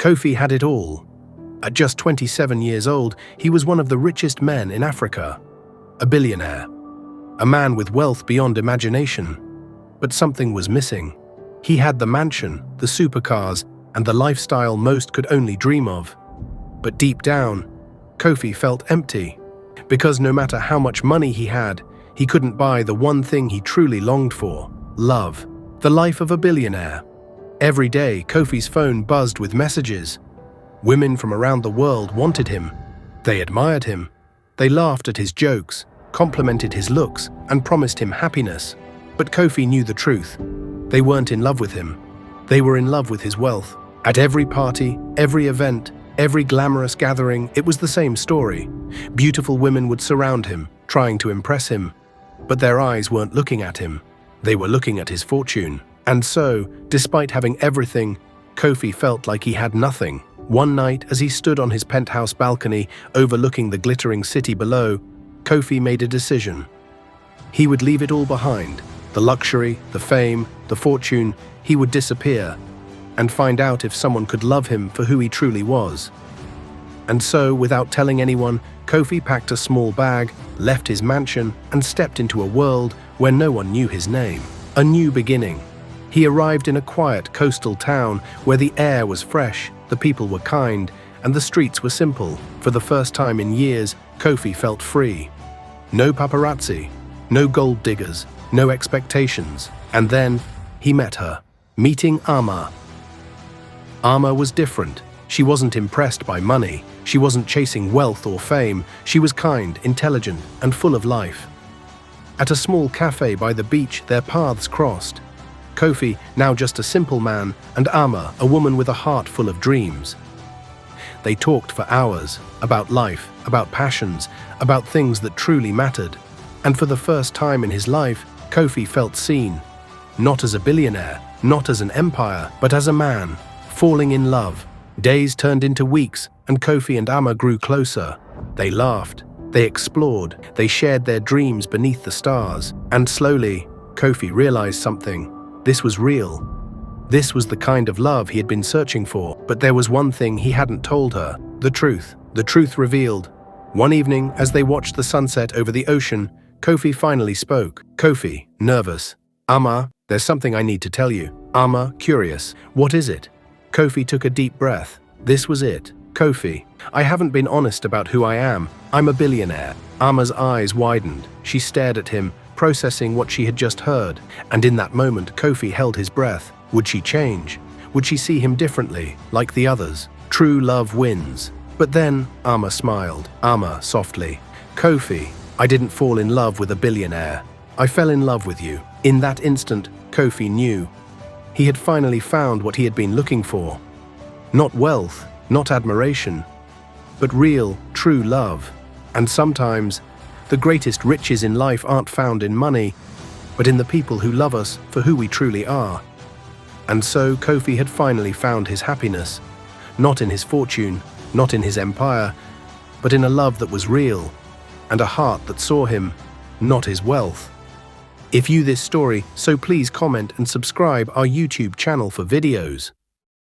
Kofi had it all. At just 27 years old, he was one of the richest men in Africa. A billionaire. A man with wealth beyond imagination. But something was missing. He had the mansion, the supercars, and the lifestyle most could only dream of. But deep down, Kofi felt empty. Because no matter how much money he had, he couldn't buy the one thing he truly longed for: love. The life of a billionaire. Every day, Kofi's phone buzzed with messages. Women from around the world wanted him. They admired him. They laughed at his jokes, complimented his looks, and promised him happiness. But Kofi knew the truth. They weren't in love with him. They were in love with his wealth. At every party, every event, every glamorous gathering, it was the same story. Beautiful women would surround him, trying to impress him. But their eyes weren't looking at him. They were looking at his fortune. And so, despite having everything, Kofi felt like he had nothing. One night, as he stood on his penthouse balcony overlooking the glittering city below, Kofi made a decision. He would leave it all behind. The luxury, the fame, the fortune. He would disappear and find out if someone could love him for who he truly was. And so, without telling anyone, Kofi packed a small bag, left his mansion, and stepped into a world where no one knew his name. A new beginning. He arrived in a quiet coastal town where the air was fresh, the people were kind, and the streets were simple. For the first time in years, Kofi felt free. No paparazzi, no gold diggers, no expectations. And then, he met her. Meeting Ama. Ama was different. She wasn't impressed by money. She wasn't chasing wealth or fame. She was kind, intelligent, and full of life. At a small cafe by the beach, their paths crossed. Kofi, now just a simple man, and Ama, a woman with a heart full of dreams. They talked for hours, about life, about passions, about things that truly mattered. And for the first time in his life, Kofi felt seen. Not as a billionaire, not as an empire, but as a man, falling in love. Days turned into weeks, and Kofi and Ama grew closer. They laughed, they explored, they shared their dreams beneath the stars. And slowly, Kofi realized something. This was real. This was the kind of love he had been searching for. But there was one thing he hadn't told her. The truth. The truth revealed. One evening, as they watched the sunset over the ocean, Kofi finally spoke. Kofi, nervous. Ama, there's something I need to tell you. Ama, curious. What is it? Kofi took a deep breath. This was it. Kofi, I haven't been honest about who I am. I'm a billionaire. Ama's eyes widened. She stared at him, processing what she had just heard. And in that moment, Kofi held his breath. Would she change? Would she see him differently, like the others? True love wins. But then, Ama smiled. Ama, softly. Kofi, I didn't fall in love with a billionaire. I fell in love with you. In that instant, Kofi knew. He had finally found what he had been looking for. Not wealth, not admiration, but real, true love. And sometimes, the greatest riches in life aren't found in money, but in the people who love us for who we truly are. And so Kofi had finally found his happiness, not in his fortune, not in his empire, but in a love that was real, and a heart that saw him, not his wealth. If you this story, so please comment and subscribe our YouTube channel for videos.